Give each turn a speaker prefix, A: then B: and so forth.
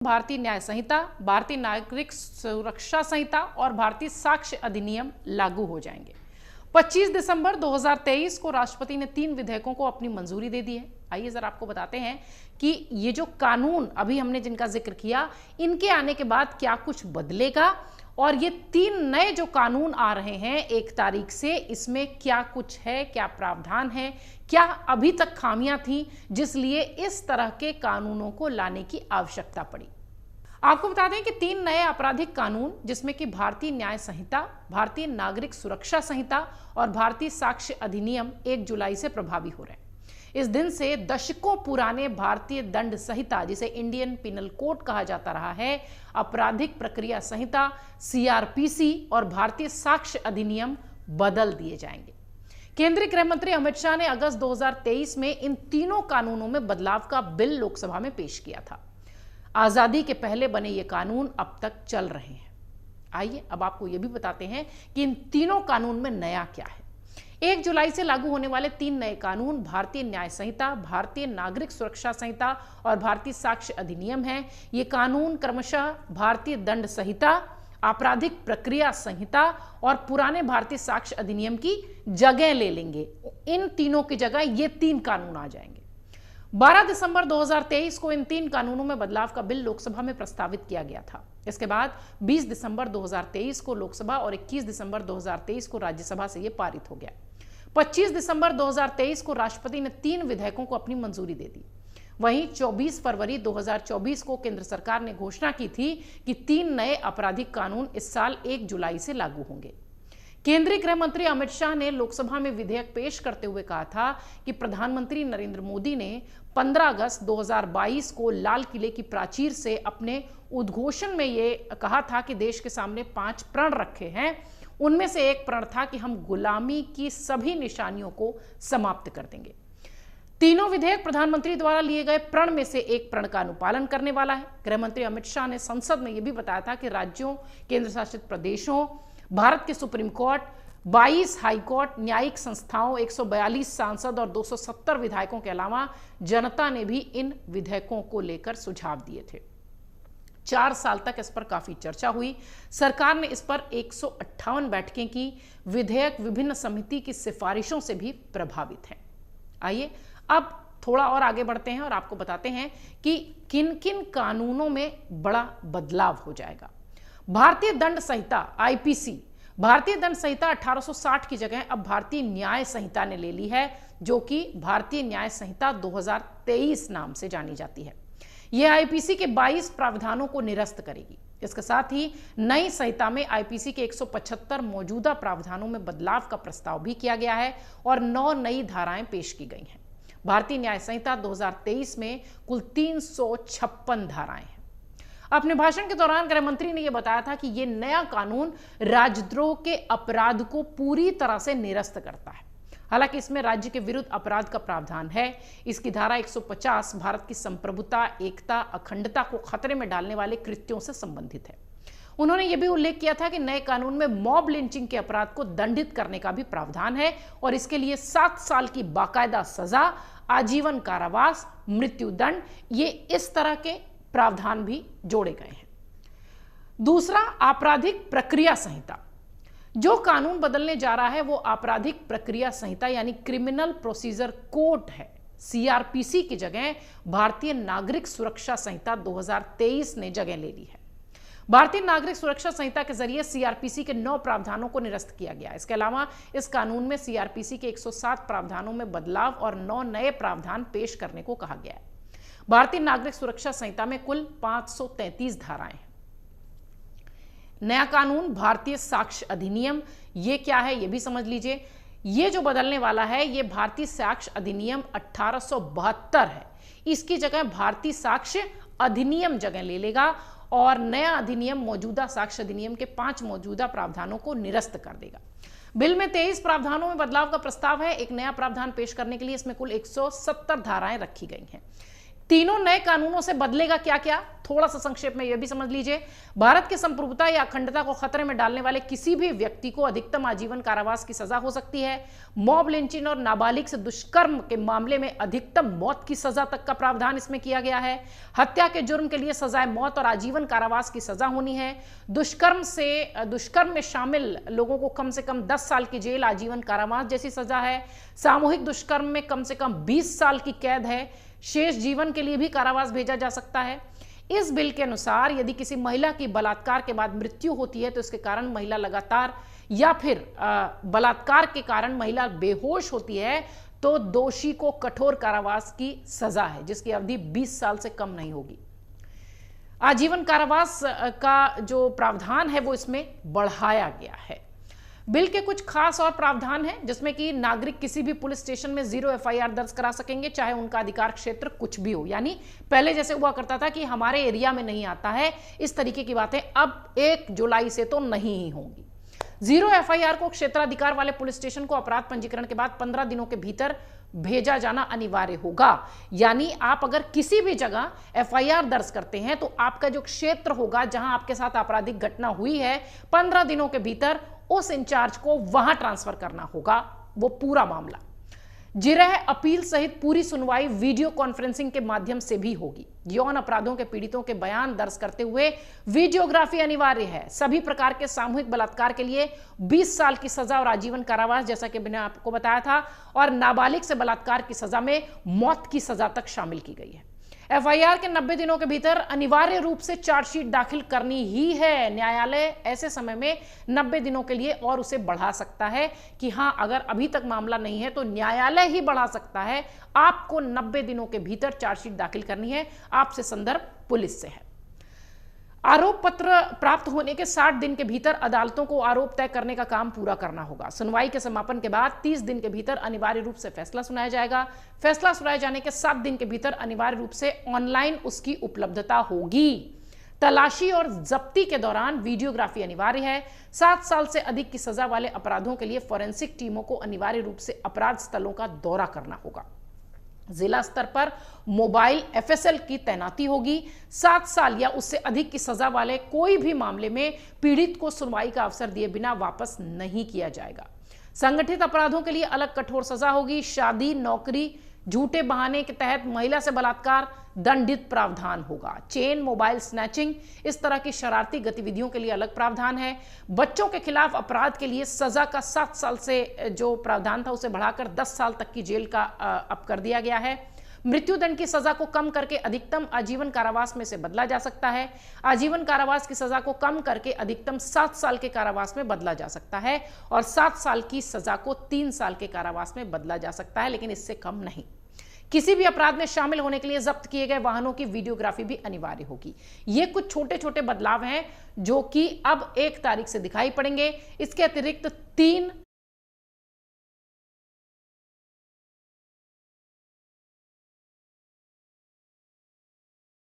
A: भारतीय न्याय संहिता, भारतीय नागरिक सुरक्षा संहिता और भारतीय साक्ष्य अधिनियम लागू हो जाएंगे। 25 दिसंबर 2023 को राष्ट्रपति ने 3 विधेयकों को अपनी मंजूरी दे दी है। आइए जरा आपको बताते हैं कि ये जो कानून अभी हमने जिनका जिक्र किया, इनके आने के बाद क्या कुछ बदलेगा और ये 3 नए जो कानून आ रहे हैं 1 तारीख से, इसमें क्या कुछ है, क्या प्रावधान है, क्या अभी तक खामियां थी जिसलिए इस तरह के कानूनों को लाने की आवश्यकता पड़ी। आपको बता दें कि 3 नए आपराधिक कानून, जिसमें कि भारतीय न्याय संहिता, भारतीय नागरिक सुरक्षा संहिता और भारतीय साक्ष्य अधिनियम 1 जुलाई से प्रभावी हो रहे हैं। इस दिन से दशकों पुराने भारतीय दंड संहिता, जिसे इंडियन पिनल कोड कहा जाता रहा है, आपराधिक प्रक्रिया संहिता सीआरपीसी और भारतीय साक्ष्य अधिनियम बदल दिए जाएंगे। केंद्रीय गृह मंत्री अमित शाह ने अगस्त 2023 में इन तीनों कानूनों में बदलाव का बिल लोकसभा में पेश किया था। आजादी के पहले बने ये कानून अब तक चल रहे हैं। आइए अब आपको यह भी बताते हैं कि इन तीनों कानून में नया क्या है। 1 जुलाई से लागू होने वाले 3 नए कानून भारतीय न्याय संहिता, भारतीय नागरिक सुरक्षा संहिता और भारतीय साक्ष्य अधिनियम हैं। ये कानून क्रमशः भारतीय दंड संहिता, आपराधिक प्रक्रिया संहिता और पुराने भारतीय साक्ष्य अधिनियम की जगह ले लेंगे। इन तीनों की जगह ये 3 कानून आ जाएंगे। 12 दिसंबर 2023 को इन 3 कानूनों में बदलाव का बिल लोकसभा में प्रस्तावित किया गया था। इसके बाद 20 दिसंबर 2023 को लोकसभा और 21 दिसंबर 2023 को राज्यसभा से यह पारित हो गया। 25 दिसंबर 2023 को राष्ट्रपति ने 3 विधेयकों को अपनी मंजूरी दे दी। वहीं 24 फरवरी 2024 को केंद्र सरकार ने घोषणा की थी कि 3 नए आपराधिक कानून इस साल 1 जुलाई से लागू होंगे। केंद्रीय गृह मंत्री अमित शाह ने लोकसभा में विधेयक पेश करते हुए कहा था कि प्रधानमंत्री नरेंद्र मोदी ने 15 अगस्त 2022 को लाल किले की प्राचीर से अपने उद्घोषण में ये कहा था कि देश के सामने 5 प्रण रखे हैं। उनमें से एक प्रण था कि हम गुलामी की सभी निशानियों को समाप्त कर देंगे। तीनों विधेयक प्रधानमंत्री द्वारा लिए गए प्रण में से एक प्रण का अनुपालन करने वाला है। गृह मंत्री अमित शाह ने संसद में यह भी बताया था कि राज्यों, केंद्र शासित प्रदेशों, भारत के सुप्रीम कोर्ट, 22 हाई कोर्ट, न्यायिक संस्थाओं, 142 सांसद और 270 विधायकों के अलावा जनता ने भी इन विधेयकों को लेकर सुझाव दिए थे। 4 साल तक इस पर काफी चर्चा हुई। सरकार ने इस पर 158 बैठकें की। विधेयक विभिन्न समिति की सिफारिशों से भी प्रभावित है। आइए अब थोड़ा और आगे बढ़ते हैं और आपको बताते हैं कि किन किन कानूनों में बड़ा बदलाव हो जाएगा। भारतीय दंड संहिता आईपीसी, भारतीय दंड संहिता 1860 की जगह अब भारतीय न्याय संहिता ने ले ली है, जो कि भारतीय न्याय संहिता 2023 नाम से जानी जाती है। यह आईपीसी के 22 प्रावधानों को निरस्त करेगी। इसके साथ ही नई संहिता में आईपीसी के 175 मौजूदा प्रावधानों में बदलाव का प्रस्ताव भी किया गया है और 9 नई धाराएं पेश की गई हैं। भारतीय न्याय संहिता 2023 में कुल 356 धाराएं हैं। अपने भाषण के दौरान गृह मंत्री ने यह बताया था कि यह नया कानून राजद्रोह के अपराध को पूरी तरह से निरस्त करता है। हालांकि इसमें राज्य के विरुद्ध अपराध का प्रावधान है। इसकी धारा 150 भारत की संप्रभुता, एकता, अखंडता को खतरे में डालने वाले कृत्यों से संबंधित है। उन्होंने यह भी उल्लेख किया था कि नए कानून में मॉब लिंचिंग के अपराध को दंडित करने का भी प्रावधान है और इसके लिए 7 साल की बाकायदा सजा, आजीवन कारावास, मृत्युदंड, ये इस तरह के प्रावधान भी जोड़े गए हैं। दूसरा, आपराधिक प्रक्रिया संहिता। जो कानून बदलने जा रहा है वो आपराधिक प्रक्रिया संहिता यानी क्रिमिनल प्रोसीजर कोड है। सीआरपीसी की जगह भारतीय नागरिक सुरक्षा संहिता 2023 ने जगह ले ली है। भारतीय नागरिक सुरक्षा संहिता के जरिए सीआरपीसी के 9 प्रावधानों को निरस्त किया गया। इसके अलावा इस कानून में सीआरपीसी के 107 प्रावधानों में बदलाव और 9 नए प्रावधान पेश करने को कहा गया है। भारतीय नागरिक सुरक्षा संहिता में कुल 533 धाराएं हैं। नया कानून भारतीय साक्ष्य अधिनियम, ये क्या है ये भी समझ लीजिए। ये जो बदलने वाला है ये भारतीय साक्ष्य अधिनियम 1872 है। इसकी जगह भारतीय साक्ष्य अधिनियम जगह ले लेगा और नया अधिनियम मौजूदा साक्ष्य अधिनियम के 5 मौजूदा प्रावधानों को निरस्त कर देगा। बिल में 23 प्रावधानों में बदलाव का प्रस्ताव है। एक नया प्रावधान पेश करने के लिए इसमें कुल 170 धाराएं रखी गई हैं। तीनों नए कानूनों से बदलेगा क्या क्या, थोड़ा सा संक्षेप में यह भी समझ लीजिए। भारत की संप्रभुता या अखंडता को खतरे में डालने वाले किसी भी व्यक्ति को अधिकतम आजीवन कारावास की सजा हो सकती है। मॉब लिंचिंग और नाबालिग से दुष्कर्म के मामले में अधिकतम मौत की सजा तक का प्रावधान इसमें किया गया है। हत्या के जुर्म के लिए सजाए मौत और आजीवन कारावास की सजा होनी है। दुष्कर्म में शामिल लोगों को कम से कम 10 साल की जेल, आजीवन कारावास जैसी सजा है। सामूहिक दुष्कर्म में कम से कम 20 साल की कैद है। शेष जीवन के लिए भी कारावास भेजा जा सकता है। इस बिल के अनुसार यदि किसी महिला की बलात्कार के बाद मृत्यु होती है तो इसके कारण महिला लगातार या फिर बलात्कार के कारण महिला बेहोश होती है तो दोषी को कठोर कारावास की सजा है, जिसकी अवधि 20 साल से कम नहीं होगी। आजीवन कारावास का जो प्रावधान है वो इसमें बढ़ाया गया है। बिल के कुछ खास और प्रावधान हैं जिसमें कि नागरिक किसी भी पुलिस स्टेशन में 0 एफआईआर दर्ज करा सकेंगे, चाहे उनका अधिकार क्षेत्र कुछ भी हो। यानी पहले जैसे हुआ करता था कि हमारे एरिया में नहीं आता है, इस तरीके की बातें अब 1 जुलाई से तो नहीं ही होंगी। 0 एफआईआर को क्षेत्राधिकार वाले पुलिस स्टेशन को अपराध पंजीकरण के बाद 15 दिनों के भीतर भेजा जाना अनिवार्य होगा। यानी आप अगर किसी भी जगह एफआईआर दर्ज करते हैं तो आपका जो क्षेत्र होगा जहां आपके साथ आपराधिक घटना हुई है, 15 दिनों के भीतर उस इंचार्ज को वहां ट्रांसफर करना होगा वो पूरा मामला। जिरह अपील सहित पूरी सुनवाई वीडियो कॉन्फ्रेंसिंग के माध्यम से भी होगी। यौन अपराधों के पीड़ितों के बयान दर्ज करते हुए वीडियोग्राफी अनिवार्य है। सभी प्रकार के सामूहिक बलात्कार के लिए 20 साल की सजा और आजीवन कारावास, जैसा कि मैंने आपको बताया था, और नाबालिग से बलात्कार की सजा में मौत की सजा तक शामिल की गई है। एफआईआर के 90 दिनों के भीतर अनिवार्य रूप से चार्जशीट दाखिल करनी ही है। न्यायालय ऐसे समय में 90 दिनों के लिए और उसे बढ़ा सकता है कि हां, अगर अभी तक मामला नहीं है तो न्यायालय ही बढ़ा सकता है। आपको 90 दिनों के भीतर चार्जशीट दाखिल करनी है। आपसे संदर्भ पुलिस से है। आरोप पत्र प्राप्त होने के 60 दिन के भीतर अदालतों को आरोप तय करने का काम पूरा करना होगा। सुनवाई के समापन के बाद 30 दिन के भीतर अनिवार्य रूप से फैसला सुनाया जाएगा। फैसला सुनाए जाने के 7 दिन के भीतर अनिवार्य रूप से ऑनलाइन उसकी उपलब्धता होगी। तलाशी और जब्ती के दौरान वीडियोग्राफी अनिवार्य है। 7 साल से अधिक की सजा वाले अपराधों के लिए फोरेंसिक टीमों को अनिवार्य रूप से अपराध स्थलों का दौरा करना होगा। जिला स्तर पर मोबाइल एफएसएल की तैनाती होगी। 7 साल या उससे अधिक की सजा वाले कोई भी मामले में पीड़ित को सुनवाई का अवसर दिए बिना वापस नहीं किया जाएगा। संगठित अपराधों के लिए अलग कठोर सजा होगी। शादी, नौकरी, झूठे बहाने के तहत महिला से बलात्कार दंडित प्रावधान होगा। चेन, मोबाइल स्नैचिंग, इस तरह की शरारती गतिविधियों के लिए अलग प्रावधान है। बच्चों के खिलाफ अपराध के लिए सजा का 7 साल से जो प्रावधान था उसे बढ़ाकर 10 साल तक की जेल का अब कर दिया गया है। मृत्युदंड की सजा को कम करके अधिकतम आजीवन कारावास में से बदला जा सकता है। आजीवन कारावास की सजा को कम करके अधिकतम 7 साल के कारावास में बदला जा सकता है और 7 साल की सजा को 3 साल के कारावास में बदला जा सकता है, लेकिन इससे कम नहीं। किसी भी अपराध में शामिल होने के लिए जब्त किए गए वाहनों की वीडियोग्राफी भी अनिवार्य होगी। ये कुछ छोटे छोटे बदलाव हैं जो कि अब 1 तारीख से दिखाई पड़ेंगे। इसके अतिरिक्त 3